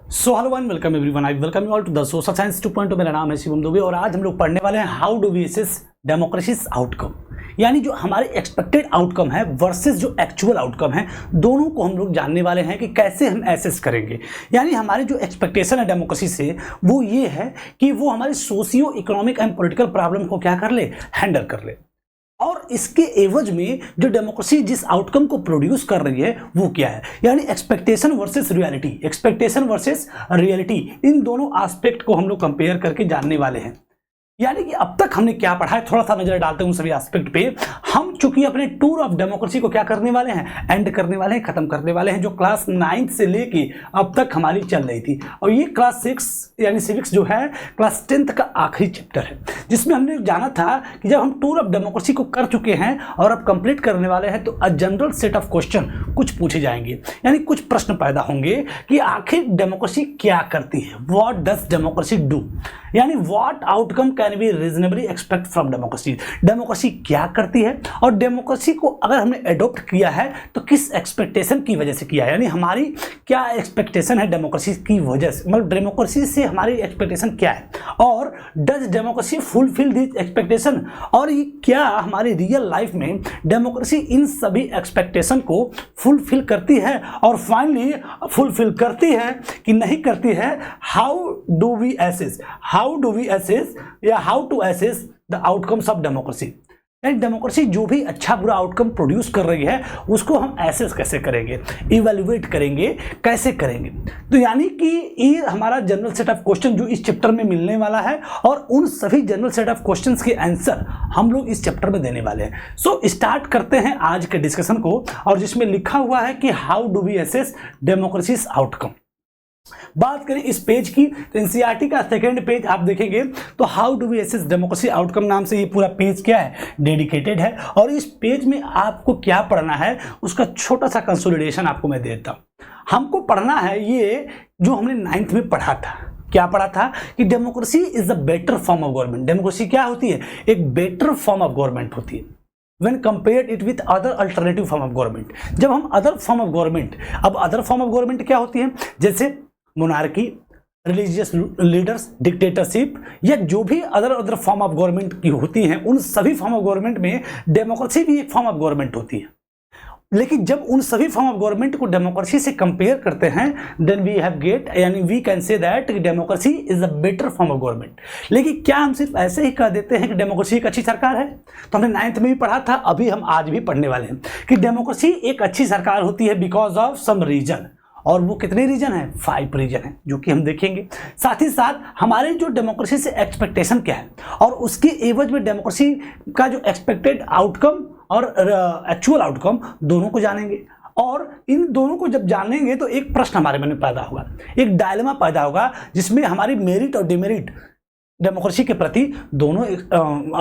So hello and welcome everyone, I welcome you all to the social science 2.0। मेरा नाम है शिवम दुबे और आज हम लोग पढ़ने वाले हैं how do we assess democracy's outcome, यानी जो हमारे एक्सपेक्टेड आउटकम है वर्सेस जो एक्चुअल आउटकम है, दोनों को हम लोग जानने वाले हैं कि कैसे हम एसेस करेंगे। यानी हमारे जो एक्सपेक्टेशन है डेमोक्रेसी से वो ये है कि वो हमारी socio economic and political problem को क्या कर ले, हैंडल कर ले, और इसके एवज में जो डेमोक्रेसी जिस आउटकम को प्रोड्यूस कर रही है वो क्या है। यानी expectation versus reality, expectation versus reality, इन दोनों एस्पेक्ट को हम लोग कंपेयर करके जानने वाले हैं। यानी कि अब तक हमने क्या पढ़ा है, थोड़ा सा नजर डालते हैं उन सभी एस्पेक्ट पे। हम चूंकि अपने टूर ऑफ डेमोक्रेसी को क्या करने वाले हैं, एंड करने वाले हैं, खत्म करने वाले हैं, जो क्लास 9th से लेके अब तक हमारी चल रही थी। और ये क्लास 6 यानी सिविक्स जो है क्लास 10th का आखिरी चैप्टर है, जिसमें हमने जाना था कि जब हम टूर ऑफ डेमोक्रेसी को कर चुके हैं और अब कंप्लीट करने वाले हैं तो a general set of question कुछ पूछे जाएंगे, यानी कुछ प्रश्न पैदा होंगे कि आखिर डेमोक्रेसी क्या करती है, व्हाट डज डेमोक्रेसी डू, यानी what outcome can be reasonably expect from democracy. Democracy क्या करती है और डेमोक्रेसी को अगर हमने एडॉप्ट किया है तो किस एक्सपेक्टेशन की वजह से किया है, यानी हमारी क्या एक्सपेक्टेशन है डेमोक्रेसी की वजह से, मतलब डेमोक्रेसी से हमारी एक्सपेक्टेशन क्या है, और does democracy fulfil this expectation, और ये क्या हमारी रियल लाइफ में डेमोक्रेसी इन सभी एक्सपेक्टेशन को फुलफिल करती है, और फाइनली फुलफिल करती है कि नहीं करती है। हाउ डू वी एसेस या how to assess the outcomes of democracy, यानी डेमोक्रेसी जो भी अच्छा बुरा आउटकम प्रोड्यूस कर रही है उसको हम एसेस कैसे करेंगे, इवैल्यूएट करेंगे, कैसे करेंगे। तो यानी कि ये हमारा जनरल सेट ऑफ क्वेश्चन जो इस चैप्टर में मिलने वाला है, और उन सभी जनरल सेट ऑफ क्वेश्चंस के आंसर हम लोग इस चैप्टर में देने वाले हैं। सो स्टार्ट करते हैं आज के डिस्कशन को, और जिसमें लिखा हुआ है कि how do we assess democracy's outcome. बात करें इस पेज की तो एनसीईआरटी का सेकंड पेज आप देखेंगे तो how do we assess democracy outcome नाम से ये पूरा पेज क्या है, डेडिकेटेड है। और इस पेज में आपको क्या पढ़ना है उसका छोटा सा कंसोलिडेशन आपको मैं देता हूं। हमको पढ़ना है ये जो हमने 9th में पढ़ा था। क्या पढ़ा था कि democracy is a better form of government. Democracy क्या होती है, एक बेटर फॉर्म ऑफ गवर्नमेंट होती है when compared it with other alternative form of government। जब हम अदर फॉर्म ऑफ गवर्नमेंट, अब अदर फॉर्म ऑफ गवर्नमेंट क्या होती है, जैसे मोनार्की, रिलीजियस लीडर्स, डिक्टेटरशिप, या जो भी अदर फॉर्म ऑफ गवर्नमेंट की होती हैं, उन सभी फॉर्म ऑफ गवर्नमेंट में डेमोक्रेसी भी एक फॉर्म ऑफ गवर्नमेंट होती है। लेकिन जब उन सभी फॉर्म ऑफ गवर्नमेंट को डेमोक्रेसी से कंपेयर करते हैं देन वी हैव गेट, यानी we can say that democracy is a better form of government. लेकिन क्या हम सिर्फ ऐसे ही कह देते हैं कि डेमोक्रेसी एक अच्छी सरकार है? तो हमने 9th में भी पढ़ा था, अभी हम आज भी पढ़ने वाले हैं कि डेमोक्रेसी एक अच्छी सरकार होती है बिकॉज ऑफ सम रीजन, और वो कितने रीजन है, 5 रीजन है, जो कि हम देखेंगे। साथ ही साथ हमारे जो डेमोक्रेसी से एक्सपेक्टेशन क्या है और उसके एवज में डेमोक्रेसी का जो एक्सपेक्टेड आउटकम और एक्चुअल आउटकम दोनों को जानेंगे। और इन दोनों को जब जानेंगे तो एक प्रश्न हमारे मन में पैदा होगा, एक डायलेमा पैदा होगा, जिसमें हमारी मेरिट और डिमेरिट डेमोक्रेसी के प्रति दोनों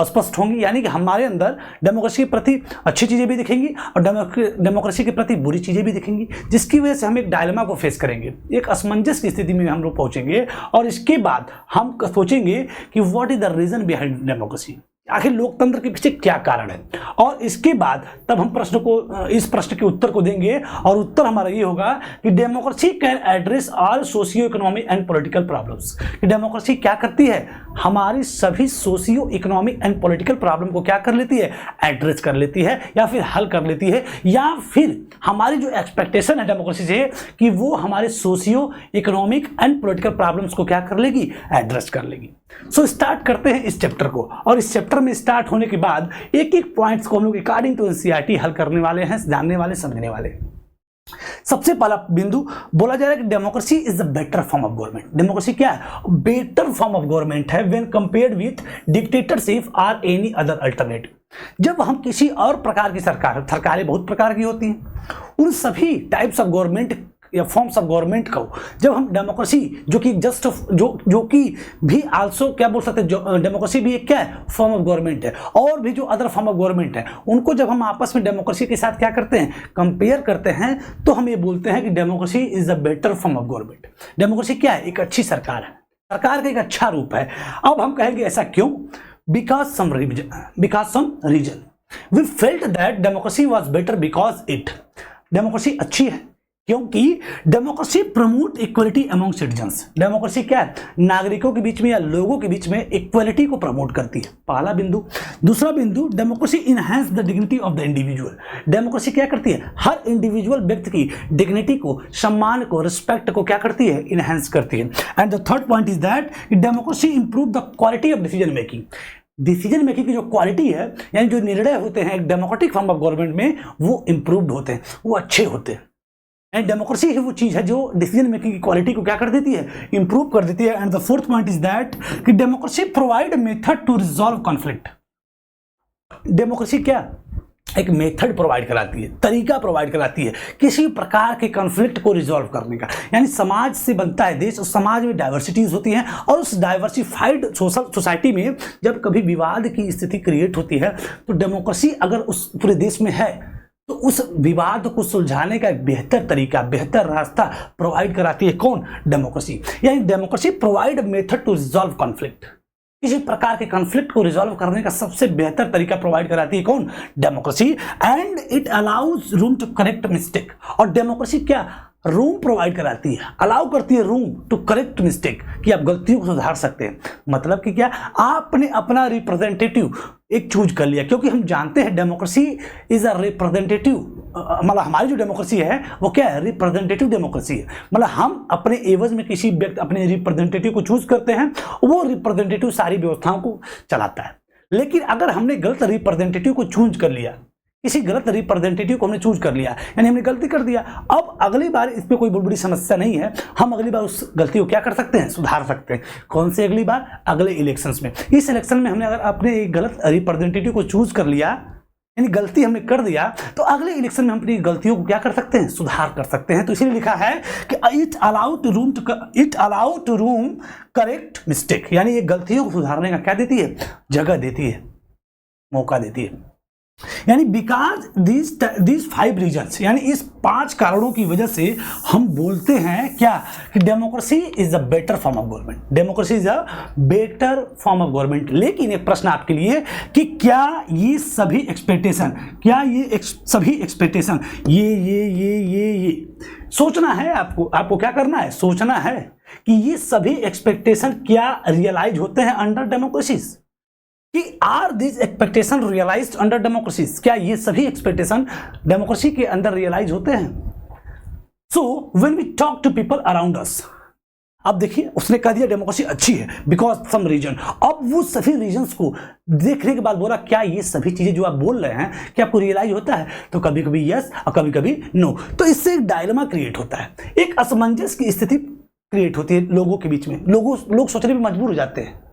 स्पष्ट होंगी। यानी कि हमारे अंदर डेमोक्रेसी के प्रति अच्छी चीज़ें भी दिखेंगी और डेमोक्रेसी के प्रति बुरी चीज़ें भी दिखेंगी, जिसकी वजह से हम एक डायलेमा को फेस करेंगे, एक असमंजस की स्थिति में हम लोग पहुंचेंगे। और इसके बाद हम सोचेंगे कि what is the reason behind democracy, आखिर लोकतंत्र के पीछे क्या कारण है। और इसके बाद तब हम इस प्रश्न के उत्तर को देंगे, और उत्तर हमारा ये होगा कि democracy can address all socio economic and political problems. Democracy क्या करती है, हमारी सभी socio economic and political problem को क्या कर लेती है, एड्रेस कर लेती है, या फिर हल कर लेती है, या फिर हमारी जो एक्सपेक्टेशन है डेमोक्रेसी से कि वो हमारे socio economic and political problems को क्या कर लेगी, एड्रेस कर लेगी। सो स्टार्ट करते हैं इस चैप्टर को, और इस चैप्टर में स्टार्ट होने के बाद एक एक पॉइंट्स को हम लोग अकॉर्डिंग टू एनसीईआरटी हल करने वाले हैं, जानने वाले, समझने वाले। सबसे पहला बिंदु बोला जा रहा है कि democracy is the better form of government. Democracy क्या है, बेटर फॉर्म ऑफ गवर्नमेंट है व्हेन कंपेयर्ड विथ डिक्टेटरशिप और एनी अदर अल्टरनेटिव। जब हम किसी और प्रकार की सरकारें बहुत प्रकार की होती हैं, उन सभी टाइप्स ऑफ गवर्नमेंट या फॉर्म्स ऑफ गवर्नमेंट को जब हम डेमोक्रेसी जो कि जस्ट जो कि भी आल्सो क्या बोल सकते हैं, डेमोक्रेसी भी एक क्या है, फॉर्म ऑफ गवर्नमेंट है, और भी जो अदर फॉर्म ऑफ गवर्नमेंट है उनको जब हम आपस में डेमोक्रेसी के साथ क्या करते हैं, कंपेयर करते हैं, तो हम ये बोलते हैं कि democracy is a better form of government. Democracy क्या है, एक अच्छी सरकार है, सरकार का एक अच्छा रूप है। अब हम कहेंगे ऐसा क्यों, because some reason we felt that democracy was better because it, democracy अच्छी है क्योंकि democracy promote equality among citizens. Democracy क्या है? नागरिकों के बीच में या लोगों के बीच में इक्वलिटी को प्रमोट करती है, पहला बिंदु। दूसरा बिंदु, democracy enhance the dignity of the individual. Democracy क्या करती है? हर इंडिविजुअल व्यक्ति की डिग्निटी को, सम्मान को, रिस्पेक्ट को क्या करती है? इनहैंस करती है। And the third point is that democracy improve the quality of decision making. Decision making की जो क्वालिटी है, यानी जो निर्णय होते हैं एक डेमोक्रेटिक फॉर्म ऑफ गवर्नमेंट में, वो इंप्रूव्ड होते हैं, वो अच्छे होते हैं। एंड डेमोक्रेसी ही वो चीज है जो डिसीजन मेकिंग की क्वालिटी को क्या कर देती है? इंप्रूव कर देती है। And the fourth point is that कि democracy provide method to resolve conflict. Democracy क्या? एक मेथड प्रोवाइड कराती है, तरीका प्रोवाइड कराती है किसी प्रकार के कॉन्फ्लिक्ट को रिजॉल्व करने का। यानी समाज से बनता है देश, उस समाज में डाइवर्सिटीज होती हैं, और उस डाइवर्सिफाइड सोसाइटी में जब कभी विवाद की स्थिति क्रिएट होती है, तो डेमोक्रेसी अगर उस पूरे देश में है, तो उस विवाद को सुलझाने का एक बेहतर तरीका, बेहतर रास्ता प्रोवाइड कराती है कौन? डेमोक्रेसी। यानी democracy provide method to resolve conflict. किसी प्रकार के कॉन्फ्लिक्ट को रिजॉल्व करने का सबसे बेहतर तरीका प्रोवाइड कराती है कौन? Democracy. And it allows room to correct mistake. और डेमोक्रेसी क्या? रूम प्रोवाइड कराती है, अलाउ करती है रूम टू करेक्ट मिस्टेक, कि आप गलतियों को सुधार सकते हैं। मतलब कि क्या? आपने अपना रिप्रेजेंटेटिव एक चूज कर लिया, क्योंकि हम जानते हैं डेमोक्रेसी इज अ रिप्रेजेंटेटिव। मतलब हमारी जो डेमोक्रेसी है वो क्या है? रिप्रेजेंटेटिव डेमोक्रेसी है। मतलब हम अपने एवज में किसी व्यक्ति, अपने रिप्रेजेंटेटिव को चूज करते हैं, वो रिप्रेजेंटेटिव सारी व्यवस्थाओं को चलाता है। लेकिन अगर हमने गलत रिप्रेजेंटेटिव को चूज कर लिया, किसी गलत रिप्रेजेंटेटिव को हमने चूज कर लिया, यानी हमने गलती कर दिया, अब अगली बार इस पे कोई बहुत बड़ी समस्या नहीं है, हम अगली बार उस गलती को क्या कर सकते हैं? सुधार सकते हैं। कौन से अगली बार? अगले इलेक्शंस में। इस इलेक्शन में हमने अगर अपने एक गलत रिप्रेजेंटेटिव को चूज कर लिया, यानी गलती हमने कर दिया, तो अगले इलेक्शन में हम अपनी गलतियों को क्या कर सकते हैं? सुधार कर सकते हैं। तो इसीलिए लिखा है कि it allow to room correct mistake, यानी ये गलतियों को सुधारने का क्या देती है? जगह देती है, मौका देती है। यानी बिकॉज दीज 5 रीजन्स, यानी इस 5 कारणों की वजह से हम बोलते हैं क्या? कि democracy is a better form of government. Democracy is a better form of government. लेकिन एक प्रश्न आपके लिए कि क्या ये सभी एक्सपेक्टेशन, ये सोचना है आपको क्या करना है? सोचना है कि ये सभी एक्सपेक्टेशन क्या रियलाइज होते हैं अंडर डेमोक्रेसी? कि are this expectation realised under democracy? क्या ये सभी एक्सपेक्टेशन डेमोक्रेसी के अंदर रियलाइज होते हैं? So when we talk to people around us, अब देखिए उसने कह दिया डेमोक्रेसी अच्छी है बिकॉज सम रीजन। अब वो सभी रीजन्स को देखने के बाद बोला क्या ये सभी चीजें जो आप बोल रहे हैं क्या आपको रियलाइज होता है? तो कभी कभी यस और कभी कभी नो। तो इससे एक डायलेमा क्रिएट होता है, एक असमंजस की स्थिति क्रिएट होती है लोगों के बीच में। लोग सोचने पर मजबूर हो जाते हैं।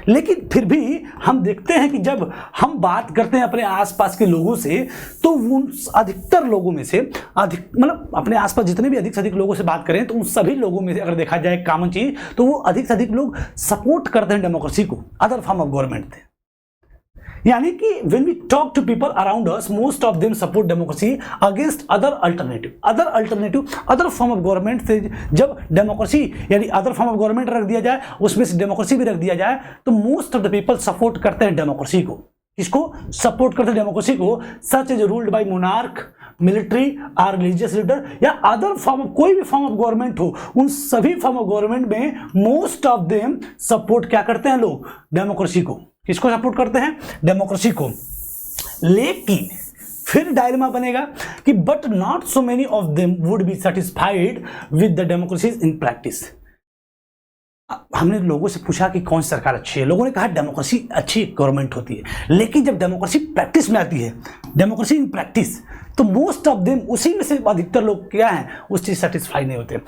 लेकिन फिर भी हम देखते हैं कि जब हम बात करते हैं अपने आसपास के लोगों से, तो उन अधिकतर लोगों में से मतलब अपने आसपास जितने भी अधिक से अधिक लोगों से बात करें, तो उन सभी लोगों में से अगर देखा जाए कॉमन चीज, तो वो अधिक से अधिक लोग सपोर्ट करते हैं डेमोक्रेसी को अदर फॉर्म ऑफ गवर्नमेंट। यानी कि when we talk to people around us, most of them support democracy against other alternative other form of government से। जब डेमोक्रेसी यानी अदर फॉर्म ऑफ गवर्नमेंट रख दिया जाए, उसमें से डेमोक्रेसी भी रख दिया जाए, तो most of the people support करते हैं डेमोक्रेसी को। किसको सपोर्ट करते हैं? डेमोक्रेसी को। Such is ruled by monarch, military और रिलीजियस लीडर, या अदर फॉर्म ऑफ कोई भी फॉर्म ऑफ गवर्नमेंट हो, उन सभी फॉर्म ऑफ गवर्नमेंट में मोस्ट ऑफ देम सपोर्ट क्या करते हैं लोग? डेमोक्रेसी को। किसको सपोर्ट करते हैं? डेमोक्रेसी को। लेकिन फिर डायलेमा बनेगा कि but not so many of them would be satisfied with the democracy in practice. हमने लोगों से पूछा कि कौन सी सरकार अच्छी है, लोगों ने कहा डेमोक्रेसी अच्छी गवर्नमेंट होती है। लेकिन जब डेमोक्रेसी प्रैक्टिस में आती है, डेमोक्रेसी इन प्रैक्टिस, तो मोस्ट ऑफ देम, उसी में से अधिकतर लोग क्या हैं, उस चीज सेटिस्फाई नहीं होते।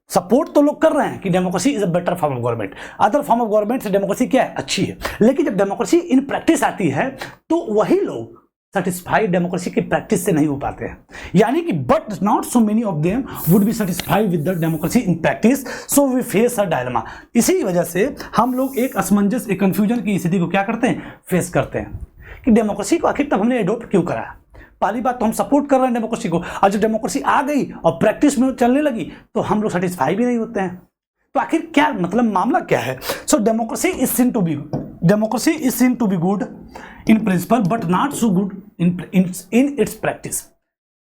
सपोर्ट तो लोग कर रहे हैं कि democracy is a better form of government, other form of government से डेमोक्रेसी क्या है? अच्छी है। लेकिन जब डेमोक्रेसी इन प्रैक्टिस आती है, तो वही लोग सेटिस्फाइड डेमोक्रेसी की प्रैक्टिस से नहीं हो पाते हैं। यानी कि but not so many of them would be satisfied with the democracy in practice, so we face a dilemma. इसी वजह से हम लोग एक असमंजस, एक कंफ्यूजन की स्थिति को क्या करते हैं? फेस करते हैं कि डेमोक्रेसी को आखिर तब हमने एडोप्ट क्यों करा? पहली बात तो हम सपोर्ट कर रहे हैं डेमोक्रेसी को, और जब डेमोक्रेसी आ गई और प्रैक्टिस में चलने लगी, तो हम लोग सेटिस्फाई भी नहीं होते हैं। तो आखिर क्या मतलब मामला क्या है? So democracy is seen to be good in principle but not so good in its practice.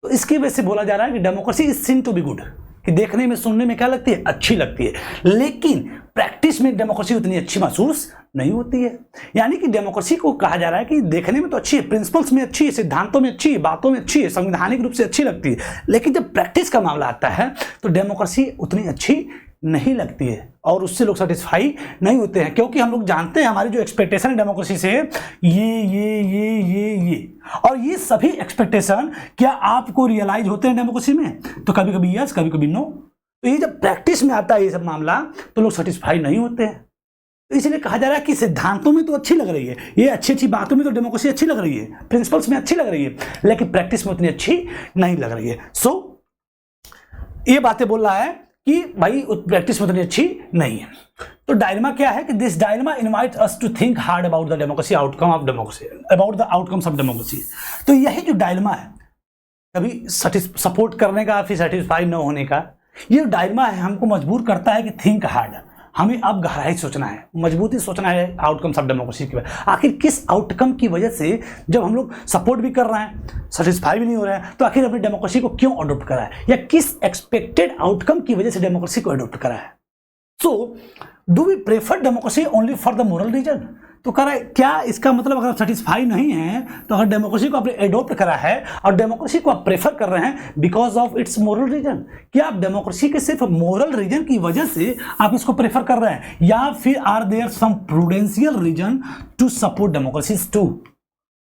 तो इसकी वजह से बोला जा रहा है कि democracy is seen to be good, कि देखने में सुनने में क्या लगती है, अच्छी लगती है, लेकिन प्रैक्टिस में डेमोक्रेसी उतनी अच्छी महसूस नहीं होती है। यानी कि डेमोक्रेसी को कहा जा रहा है कि देखने में तो अच्छी है, प्रिंसिपल्स में अच्छी है, सिद्धांतों में अच्छी है, बातों में अच्छी है, संवैधानिक रूप से अच्छी लगती है, लेकिन जब प्रैक्टिस का मामला आता है तो डेमोक्रेसी उतनी अच्छी नहीं लगती है और उससे लोग सेटिस्फाई नहीं होते हैं, क्योंकि हम लोग जानते हैं हमारी जो एक्सपेक्टेशन है डेमोक्रेसी से, ये और ये सभी एक्सपेक्टेशन क्या आपको रियलाइज होते हैं डेमोक्रेसी में? तो कभी कभी यस, कभी कभी नो। तो ये जब प्रैक्टिस में आता है ये सब मामला तो लोग सेटिस्फाई नहीं होते हैं। तो इसलिए कहा जा रहा है कि सिद्धांतों में तो अच्छी लग रही है, ये अच्छी अच्छी बातों में तो डेमोक्रेसी अच्छी लग रही है, प्रिंसिपल्स में अच्छी लग रही है, लेकिन प्रैक्टिस में उतनी अच्छी नहीं लग रही है। सो ये बातें बोल रहा है कि भाई प्रैक्टिस में उतनी अच्छी नहीं है। तो डायलेमा क्या है कि this dilemma invite us to think hard about the democracy outcome of democracy, about the outcomes of democracy. तो यही जो डायलेमा है, कभी सपोर्ट करने का फिर सेटिस्फाई न होने का, ये डायलेमा है हमको मजबूर करता है कि थिंक हार्ड, हमें अब गहराई सोचना है, मजबूती सोचना है आउटकम्स ऑफ डेमोक्रेसी के बारे में। आखिर किस आउटकम की वजह से, जब हम लोग सपोर्ट भी कर रहे हैं, सेटिस्फाई भी नहीं हो रहे हैं, तो आखिर हमने डेमोक्रेसी को क्यों अडॉप्ट करा है, या किस एक्सपेक्टेड आउटकम की वजह से डेमोक्रेसी को अडॉप्ट करा है। So do we prefer democracy only for the moral reason? तो कह रहा है क्या इसका मतलब अगर सेटिस्फाई नहीं है तो अगर डेमोक्रेसी को आपने एडॉप्ट करा है और डेमोक्रेसी को आप प्रेफर कर रहे हैं because of its moral reason, क्या आप डेमोक्रेसी के सिर्फ मोरल रीजन की वजह से आप इसको प्रेफर कर रहे हैं, या फिर are there some prudential reason to support democracy too,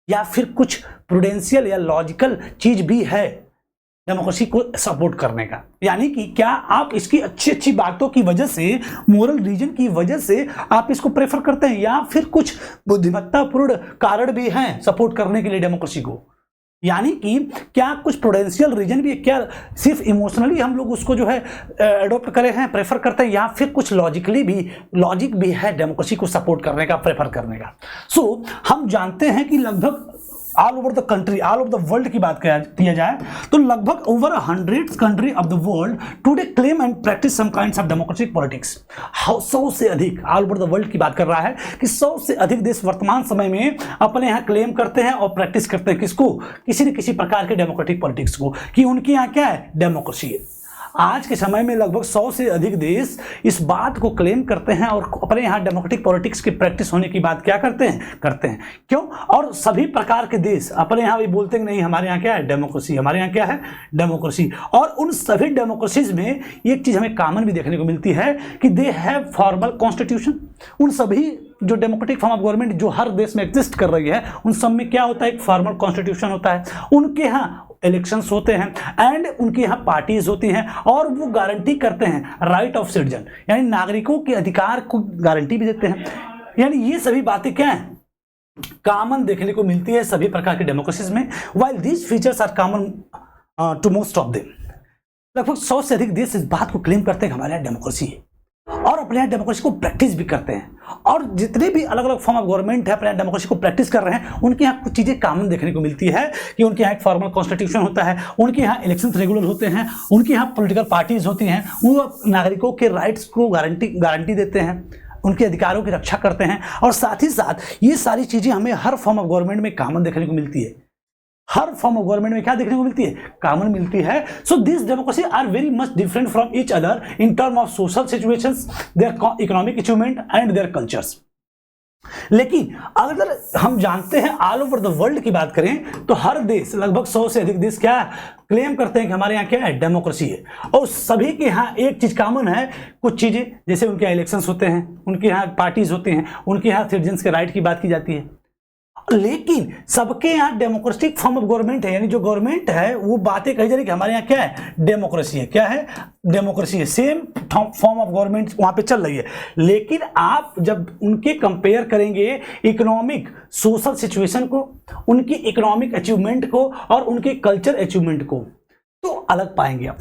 या फिर कुछ प्रूडेंशियल या लॉजिकल चीज भी है डेमोक्रेसी को सपोर्ट करने का? यानी कि क्या आप इसकी अच्छी अच्छी बातों की वजह से, मोरल रीजन की वजह से आप इसको प्रेफर करते हैं, या फिर कुछ बुद्धिमत्तापूर्ण कारण भी हैं सपोर्ट करने के लिए डेमोक्रेसी को? यानी कि क्या कुछ प्रूडेंशियल रीजन भी है, क्या सिर्फ इमोशनली हम लोग उसको जो है अडॉप्ट करे हैं, प्रेफर करते हैं, या फिर कुछ लॉजिकली भी, लॉजिक भी है डेमोक्रेसी को सपोर्ट करने का, प्रेफर करने का? सो हम जानते हैं कि लगभग all over the country, all over the world की बात किया जाए तो लगभग over 100 country of the world today claim and practice some kinds of democratic politics. 100 से अधिक, ऑल ओवर द वर्ल्ड की बात कर रहा है कि 100 से अधिक देश वर्तमान समय में अपने यहाँ क्लेम करते हैं और प्रैक्टिस करते हैं किसको? किसी न किसी प्रकार के डेमोक्रेटिक पॉलिटिक्स को, कि उनके यहाँ क्या है? डेमोक्रेसी है। आज के समय में लगभग 100 से अधिक देश इस बात को क्लेम करते हैं और अपने यहाँ डेमोक्रेटिक पॉलिटिक्स की प्रैक्टिस होने की बात क्या करते हैं? करते हैं। क्यों? और सभी प्रकार के देश अपने यहाँ भी बोलते हैं नहीं हमारे यहाँ क्या है? डेमोक्रेसी, हमारे यहाँ क्या है? डेमोक्रेसी। और उन सभी डेमोक्रेसीज में एक चीज हमें कॉमन भी देखने को मिलती है कि दे हैव फॉर्मल कॉन्स्टिट्यूशन। उन सभी जो डेमोक्रेटिक फॉर्म ऑफ गवर्नमेंट जो हर देश में एग्जिस्ट कर रही है, उन सब में क्या होता है? एक फॉर्मल कॉन्स्टिट्यूशन होता है, उनके यहाँ इलेक्शंस होते हैं एंड उनके यहाँ पार्टीज होती हैं, और वो गारंटी करते हैं राइट ऑफ सिटीजन, यानी नागरिकों के अधिकार को गारंटी भी देते हैं। यानी ये सभी बातें क्या हैं? कॉमन देखने को मिलती है सभी प्रकार के डेमोक्रेसीज में। While these features are common to most of them. लगभग 100 से अधिक देश इस बात को क्लेम करते हैं कि हमारे यहाँ डेमोक्रेसी है, और अपने यहाँ डेमोक्रेसी को प्रैक्टिस भी करते हैं। और जितने भी अलग अलग फॉर्म ऑफ गवर्नमेंट है अपने यहाँ डेमोक्रेसी को प्रैक्टिस कर रहे हैं, उनके यहाँ कुछ चीज़ें कॉमन देखने को मिलती है कि उनके यहाँ एक फॉर्मल कॉन्स्टिट्यूशन होता है, उनके यहाँ इलेक्शंस रेगुलर होते हैं, उनके यहाँ पॉलिटिकल पार्टीज होती हैं, वो नागरिकों के राइट्स को गारंटी देते हैं, उनके अधिकारों की रक्षा करते हैं। और साथ ही साथ ये सारी चीज़ें हमें हर फॉर्म ऑफ गवर्नमेंट में कॉमन देखने को मिलती है। हर फॉर्म ऑफ गवर्नमेंट में क्या देखने को मिलती है? कॉमन मिलती है। So this democracy are very much different from each other in term of social situations, their economic achievement and their cultures. लेकिन अगर हम जानते हैं ऑल ओवर द वर्ल्ड की बात करें तो हर देश, लगभग 100 से अधिक देश क्या क्लेम करते हैं कि हमारे यहाँ क्या है? डेमोक्रेसी है। और सभी के यहाँ एक चीज कॉमन है, कुछ चीजें, जैसे उनके यहाँ इलेक्शंस होते हैं, उनके यहाँ पार्टीज होते हैं, उनके यहाँ सिटीजन्स के राइट की बात की जाती है। लेकिन सबके यहाँ डेमोक्रेटिक फॉर्म ऑफ गवर्नमेंट है, यानी जो गवर्नमेंट है वो बातें कही जा रही कि हमारे यहाँ क्या है? डेमोक्रेसी है। क्या है? डेमोक्रेसी है। सेम फॉर्म ऑफ गवर्नमेंट वहाँ पे चल रही है। लेकिन आप जब उनके कंपेयर करेंगे इकोनॉमिक सोशल सिचुएशन को, उनकी इकोनॉमिक अचीवमेंट को और उनके कल्चर अचीवमेंट को, तो अलग पाएंगे आप।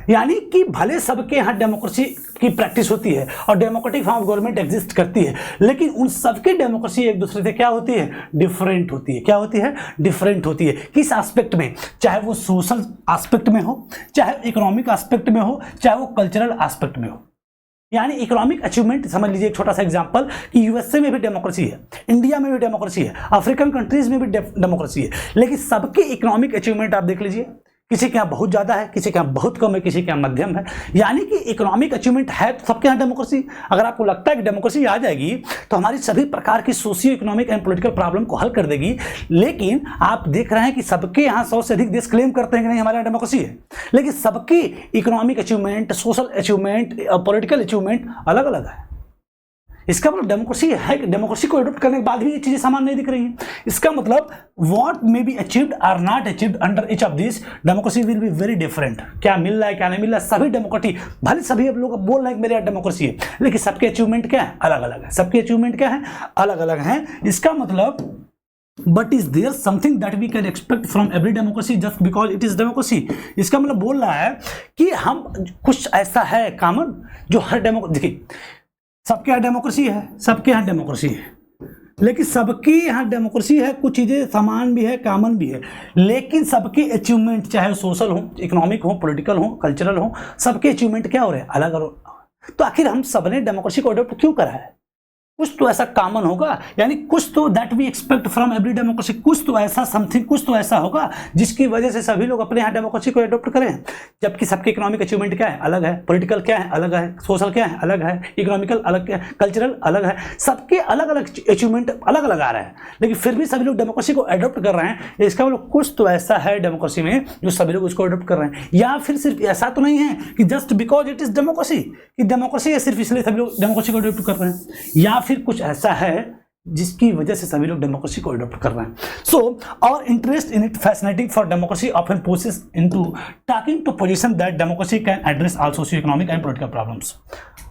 यानी कि भले सबके यहाँ डेमोक्रेसी की प्रैक्टिस होती है और democratic form of government exist करती है, लेकिन उन सबकी डेमोक्रेसी एक दूसरे से क्या होती है? डिफरेंट होती है। क्या होती है? डिफरेंट होती है। किस एस्पेक्ट में? चाहे वो सोशल एस्पेक्ट में हो, चाहे इकोनॉमिक एस्पेक्ट में हो, चाहे वो कल्चरल एस्पेक्ट में हो। यानी इकोनॉमिक अचीवमेंट समझ लीजिए, एक छोटा सा एग्जांपल कि यूएसए में भी डेमोक्रेसी है, इंडिया में भी डेमोक्रेसी है, अफ्रीकन कंट्रीज में भी डेमोक्रेसी है, लेकिन सबके इकोनॉमिक अचीवमेंट आप देख लीजिए किसी के यहाँ बहुत ज़्यादा है, किसी के यहाँ बहुत कम है, किसी के यहाँ मध्यम है। यानी कि इकोनॉमिक अचीवमेंट है तो सबके यहाँ डेमोक्रेसी। अगर आपको लगता है कि डेमोक्रेसी आ जाएगी तो हमारी सभी प्रकार की socio economic and political problem को हल कर देगी, लेकिन आप देख रहे हैं कि सबके यहाँ 100 से अधिक देश क्लेम करते हैं कि नहीं हमारे यहाँ डेमोक्रेसी है, लेकिन सबकी economic achievement, social achievement, political achievement अलग अलग है। इसका मतलब डेमोक्रेसी है, डेमोक्रेसी को अडॉप्ट करने के बाद भी ये चीजें समान नहीं दिख रही हैं। इसका मतलब what may be achieved or not achieved under each of this democracy will be very different. क्या मिल रहा है क्या नहीं मिल रहा है, सभी डेमोक्रेटिक, भले सभी अब लोग बोल रहे हैं कि मेरे यहाँ डेमोक्रेसी है, लेकिन सबके अचीवमेंट क्या है, अलग अलग है। सबके अचीवमेंट क्या है, अलग अलग है। इसका मतलब but is there something that we can expect from every democracy just because it is democracy. इसका मतलब बोल रहा है कि हम कुछ ऐसा है कॉमन जो हर देखिए सबके यहाँ डेमोक्रेसी है, सबके यहाँ डेमोक्रेसी है, लेकिन सबके यहाँ डेमोक्रेसी है, कुछ चीज़ें समान भी है, कॉमन भी है, लेकिन सबके अचीवमेंट चाहे सोशल हो, इकोनॉमिक हो, पॉलिटिकल हो, कल्चरल हो, सबके अचीवमेंट क्या हो रहे हैं, अलग अलग। तो आखिर हम सबने डेमोक्रेसी को अडॉप्ट क्यों करा है? कुछ तो ऐसा कॉमन होगा, यानी कुछ तो that we expect from every democracy, कुछ तो ऐसा समथिंग, कुछ तो ऐसा होगा जिसकी वजह से सभी लोग अपने यहाँ डेमोक्रेसी को अडॉप्ट करें। जबकि सबके इकोनॉमिक अचीवमेंट क्या है, अलग है, पॉलिटिकल क्या है, अलग है, सोशल क्या है, अलग है, इकोनॉमिकल अलग क्या है, कल्चरल अलग है, सबके अलग अलग अचीवमेंट अलग अलग आ रहे हैं, लेकिन फिर भी सभी लोग डेमोक्रेसी को अडॉप्ट कर रहे हैं। इसका मतलब कुछ तो ऐसा है डेमोक्रेसी में जो सभी लोग उसको अडॉप्ट कर रहे हैं। या फिर सिर्फ ऐसा तो नहीं है कि just because it is democracy, कि डेमोक्रेसी है सिर्फ इसलिए सभी लोग डेमोक्रेसी को अडॉप्ट कर रहे हैं, या फिर कुछ ऐसा है जिसकी वजह से सभी लोग डेमोक्रेसी को अडॉप्ट कर रहे हैं। So our interest in it fascinating for democracy often pushes into talking to position that democracy can address all socio economic and political problems.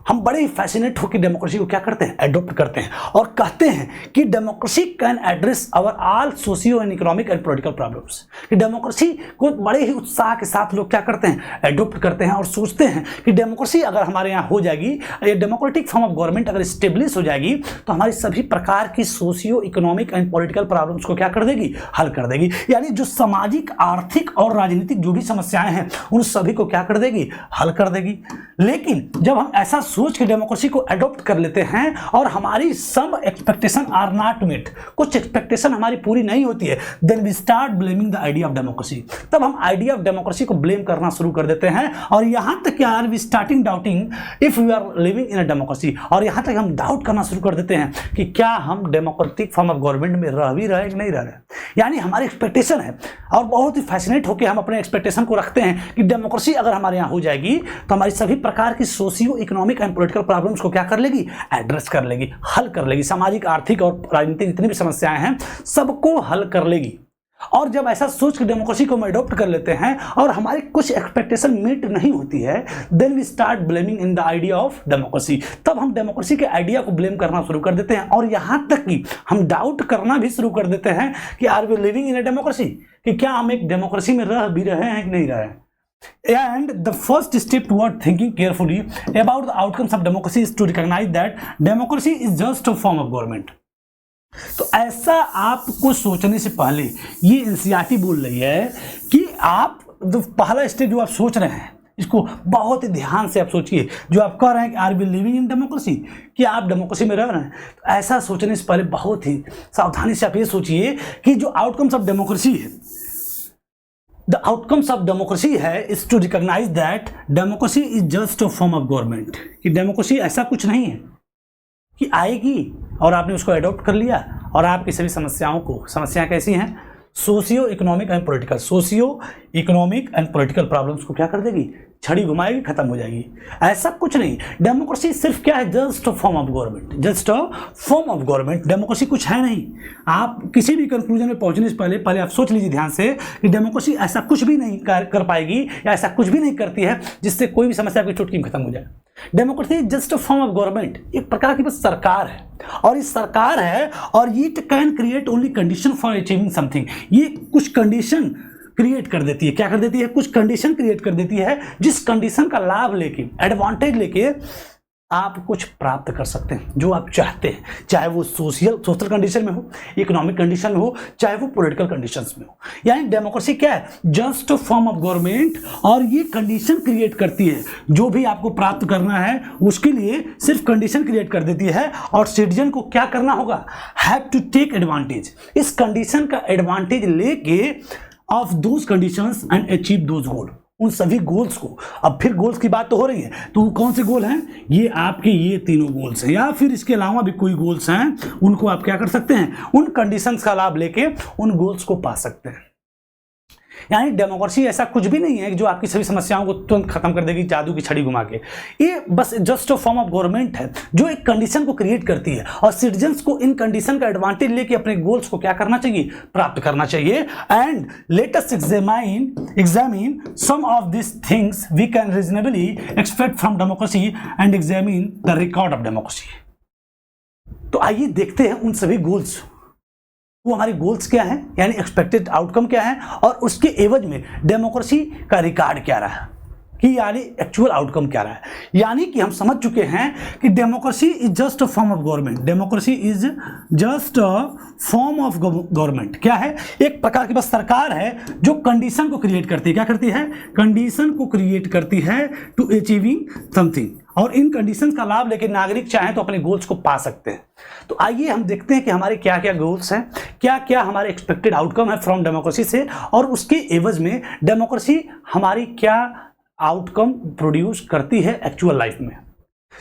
हम बड़े ही फैसिनेट होकर डेमोक्रेसी को क्या करते हैं, अडॉप्ट करते हैं और कहते हैं कि democracy can address our all socio and economic and political problems. कि डेमोक्रेसी को बड़े ही उत्साह के साथ लोग क्या करते हैं, अडॉप्ट करते हैं और सोचते हैं कि डेमोक्रेसी अगर हमारे यहाँ हो जाएगी, या डेमोक्रेटिक फॉर्म ऑफ गवर्नमेंट अगर स्टेब्लिश हो जाएगी, तो हमारी सभी प्रकार की socio economic and political problems को क्या कर देगी, हल कर देगी। यानी जो सामाजिक, आर्थिक और राजनीतिक जो भी समस्याएं हैं उन सभी को क्या कर देगी, हल कर देगी। लेकिन जब हम ऐसा सोच के डेमोक्रेसी को अडॉप्ट कर लेते हैं और हमारी some expectation are not met, कुछ एक्सपेक्टेशन हमारी पूरी नहीं होती है, then we start blaming the idea of democracy. तब हम आइडिया ऑफ डेमोक्रेसी को ब्लेम करना शुरू कर देते हैं और यहां तक यार we starting doubting if we are living in a democracy, और यहां तक हम डाउट करना शुरू कर देते हैं कि क्या हम डेमोक्रेटिक फॉर्म ऑफ गवर्नमेंट में रह भी रहे कि नहीं रह रहे। यानी हमारी एक्सपेक्टेशन है और बहुत ही फैसिनेट होकर हम अपने एक्सपेक्टेशन को रखते हैं कि डेमोक्रेसी अगर हमारे यहाँ हो जाएगी तो हमारी सभी प्रकार की socio economic and political problems को क्या कर लेगी, एड्रेस कर लेगी, हल कर लेगी। सामाजिक, आर्थिक और राजनीतिक जितनी भी समस्याएं हैं सबको हल कर लेगी। और जब ऐसा सोच के डेमोक्रेसी को हम अडॉप्ट कर लेते हैं और हमारी कुछ एक्सपेक्टेशन मीट नहीं होती है, then we start blaming in the idea of democracy. तब हम डेमोक्रेसी के आइडिया को ब्लेम करना शुरू कर देते हैं और यहां तक कि हम डाउट करना भी शुरू कर देते हैं कि are we living in a democracy, कि क्या हम एक डेमोक्रेसी में रह भी रहे हैं कि नहीं रह रहे हैं। And the first step toward thinking carefully about the outcomes of democracy is to recognize that democracy is just a form of government. तो ऐसा आपको सोचने से पहले ये एनसीईआरटी बोल रही है कि आप जो पहला स्टेप जो आप सोच रहे हैं इसको बहुत ही ध्यान से आप सोचिए। जो आप कह रहे हैं कि R B living in democracy, कि आप डेमोक्रेसी में रह रहे हैं, तो ऐसा सोचने से पहले बहुत ही सावधानी से आप ये सोचिए कि जो आउटकम्स ऑफ डेमोक्रेसी है, द आउटकम्स ऑफ डेमोक्रेसी है is to recognise that democracy is just a form of government. कि डेमोक्रेसी ऐसा कुछ नहीं है कि आएगी और आपने उसको अडॉप्ट कर लिया और आपकी सभी समस्याएं कैसी हैं, socio economic and political, socio economic and political problems को क्या कर देगी, छड़ी घुमाएगी, खत्म हो जाएगी। ऐसा कुछ नहीं। डेमोक्रेसी सिर्फ क्या है, just a form of government, just a form of government. Democracy कुछ है नहीं। आप किसी भी कंक्लूजन में पहुंचने से पहले आप सोच लीजिए ध्यान से कि डेमोक्रेसी ऐसा कुछ भी नहीं कर पाएगी या ऐसा कुछ भी नहीं करती है जिससे कोई भी समस्या आपकी चुटकी में खत्म हो जाए। Democracy just a form of government, एक प्रकार की बस सरकार है, और ये सरकार है और it can create only condition for achieving something. ये कुछ कंडीशन क्रिएट कर देती है। क्या कर देती है, कुछ कंडीशन क्रिएट कर देती है, जिस कंडीशन का लाभ लेके, एडवांटेज लेके आप कुछ प्राप्त कर सकते हैं जो आप चाहते हैं, चाहे वो सोशल कंडीशन में हो, इकोनॉमिक कंडीशन में हो, चाहे वो पॉलिटिकल कंडीशंस में हो। यानी डेमोक्रेसी क्या है, just a form of government, और ये कंडीशन क्रिएट करती है। जो भी आपको प्राप्त करना है उसके लिए सिर्फ कंडीशन क्रिएट कर देती है, और सिटीजन को क्या करना होगा, हैव टू टेक एडवांटेज। इस कंडीशन का एडवांटेज लेके of those conditions and achieve those goal, उन सभी गोल्स को। अब फिर गोल्स की बात तो हो रही है, तो कौन से गोल हैं? ये आपके ये तीनों गोल्स हैं, या फिर इसके अलावा भी कोई गोल्स हैं, उनको आप क्या कर सकते हैं? उन कंडीशंस का लाभ लेके उन गोल्स को पा सकते हैं। यानी डेमोक्रेसी ऐसा कुछ भी नहीं है कि जो आपकी सभी समस्याओं को तुरंत खत्म कर देगी जादू की छड़ी घुमा के। ये बस just a form of government है जो एक कंडीशन को क्रिएट करती है और सिटीजन्स को इन कंडीशन का एडवांटेज लेके अपने गोल्स को क्या करना चाहिए? प्राप्त करना चाहिए। And let us examine some of this things we can reasonably expect from democracy and examine the record of democracy. तो आइए देखते हैं उन सभी गोल्स, वो हमारे गोल्स क्या हैं, यानी एक्सपेक्टेड आउटकम क्या है, और उसके एवज में डेमोक्रेसी का रिकॉर्ड क्या रहा है, कि यानी एक्चुअल आउटकम क्या रहा है। यानी कि हम समझ चुके हैं कि democracy is just a form of government. Democracy is just a form of government. क्या है? एक प्रकार की बस सरकार है जो कंडीशन को क्रिएट करती है। क्या करती है? कंडीशन को क्रिएट करती है टू अचीविंग समथिंग, और इन कंडीशंस का लाभ लेके नागरिक चाहें तो अपने गोल्स को पा सकते हैं। तो आइए हम देखते हैं कि हमारे क्या क्या गोल्स हैं, क्या क्या हमारे एक्सपेक्टेड आउटकम है फ्रॉम डेमोक्रेसी से, और उसके एवज में डेमोक्रेसी हमारी क्या आउटकम प्रोड्यूस करती है एक्चुअल लाइफ में।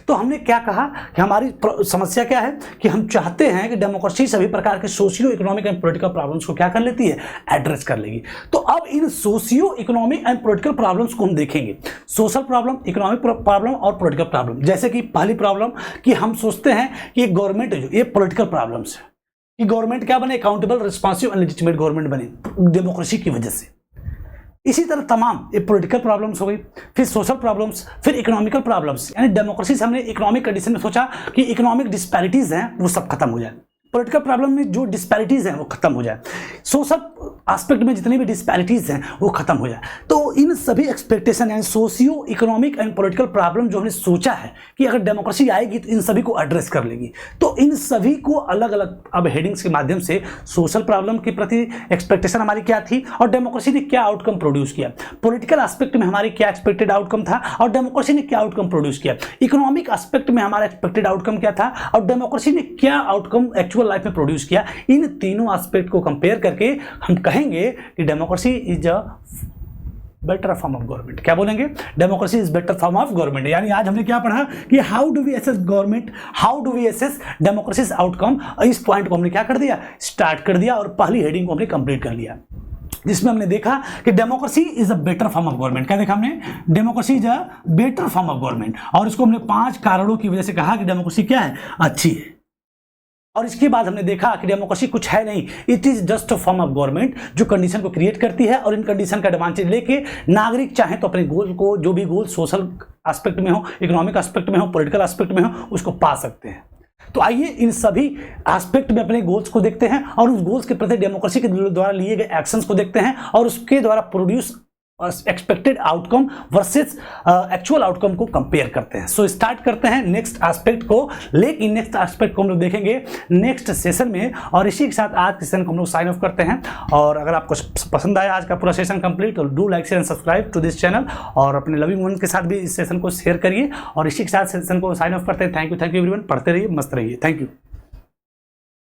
तो हमने क्या कहा कि हमारी समस्या क्या है कि हम चाहते हैं कि डेमोक्रेसी सभी प्रकार के socio economic and political problems को क्या कर लेती है? एड्रेस कर लेगी। तो अब इन socio economic and political problems को हम देखेंगे, सोशल प्रॉब्लम, इकोनॉमिक प्रॉब्लम और पॉलिटिकल प्रॉब्लम। जैसे कि पहली प्रॉब्लम कि हम सोचते हैं कि एक गवर्नमेंट है जो ये पॉलिटिकल प्रॉब्लम्स है कि गवर्नमेंट क्या बने? Accountable, responsive and legitimate government बने डेमोक्रेसी की वजह से। इसी तरह तमाम ये पॉलिटिकल प्रॉब्लम्स हो गई, फिर सोशल प्रॉब्लम्स, फिर इकोनॉमिकल प्रॉब्लम्स। यानी डेमोक्रेसी से हमने इकोनॉमिक कंडीशन में सोचा कि इकोनॉमिक डिस्पैरिटीज हैं वो सब खत्म हो जाए, पॉलिटिकल प्रॉब्लम में जो डिस्पैरिटीज हैं वो खत्म हो जाए, सोशल एस्पेक्ट में जितनी भी डिस्पैरिटीज हैं वो खत्म हो जाए। तो इन सभी एक्सपेक्टेशन यानी socio economic and political problem जो हमने सोचा है कि अगर डेमोक्रेसी आएगी तो इन सभी को एड्रेस कर लेगी। तो इन सभी को अलग अलग अब हेडिंग्स के माध्यम से सोशल प्रॉब्लम के प्रति एक्सपेक्टेशन हमारी क्या थी और डेमोक्रेसी ने क्या आउटकम प्रोड्यूस किया, पॉलिटिकल एस्पेक्ट में हमारी क्या एक्सपेक्टेड आउटकम था और डेमोक्रेसी ने क्या आउटकम प्रोड्यूस किया, इकोनॉमिक एस्पेक्ट में हमारा एक्सपेक्टेड आउटकम क्या था और डेमोक्रेसी ने क्या आउटकम एक्चुअल लाइफ में प्रोड्यूस किया। इन तीनों एस्पेक्ट को कंपेयर करके हम कहेंगे कि democracy is a better form of government. क्या बोलेंगे? Democracy is better form of government. यानी आज हमने क्या पढ़ा कि how do we assess government, how do we assess democracy outcome. इस पॉइंट को हमने क्या कर दिया? स्टार्ट कर दिया और पहली हेडिंग को हमने कंप्लीट कर लिया, जिसमें हमने देखा कि democracy is a better form of government. क्या देखा हमने? Democracy is a better form of government, और इसको हमने 5 कारणों की वजह से कहा कि डेमोक्रेसी क्या है? अच्छी है। और इसके बाद हमने देखा कि डेमोक्रेसी कुछ है नहीं, it is just a form of government जो कंडीशन को क्रिएट करती है और इन कंडीशन का एडवांटेज लेके नागरिक चाहे तो अपने गोल को, जो भी गोल सोशल एस्पेक्ट में हो, इकोनॉमिक एस्पेक्ट में हो, पॉलिटिकल एस्पेक्ट में हो, उसको पा सकते हैं। तो आइए इन सभी एस्पेक्ट में अपने गोल्स को देखते हैं और उस गोल्स के प्रति डेमोक्रेसी के द्वारा लिए गए एक्शंस को देखते हैं और उसके द्वारा produce expected outcome versus actual outcome को कंपेयर करते हैं। सो स्टार्ट करते हैं नेक्स्ट एस्पेक्ट को, लेकिन नेक्स्ट एस्पेक्ट को हम लोग देखेंगे नेक्स्ट सेशन में। और इसी के साथ आज के सेशन को हम लोग साइन ऑफ करते हैं। और अगर आपको पसंद आया आज का पूरा सेशन कंप्लीट, तो do like share and subscribe to this channel और अपने लविंग वन के साथ भी इस सेशन को शेयर करिए। और इसी के साथ सेशन को साइन ऑफ करते हैं। Thank you everyone. पढ़ते रहिए, मस्त रहिए। Thank you.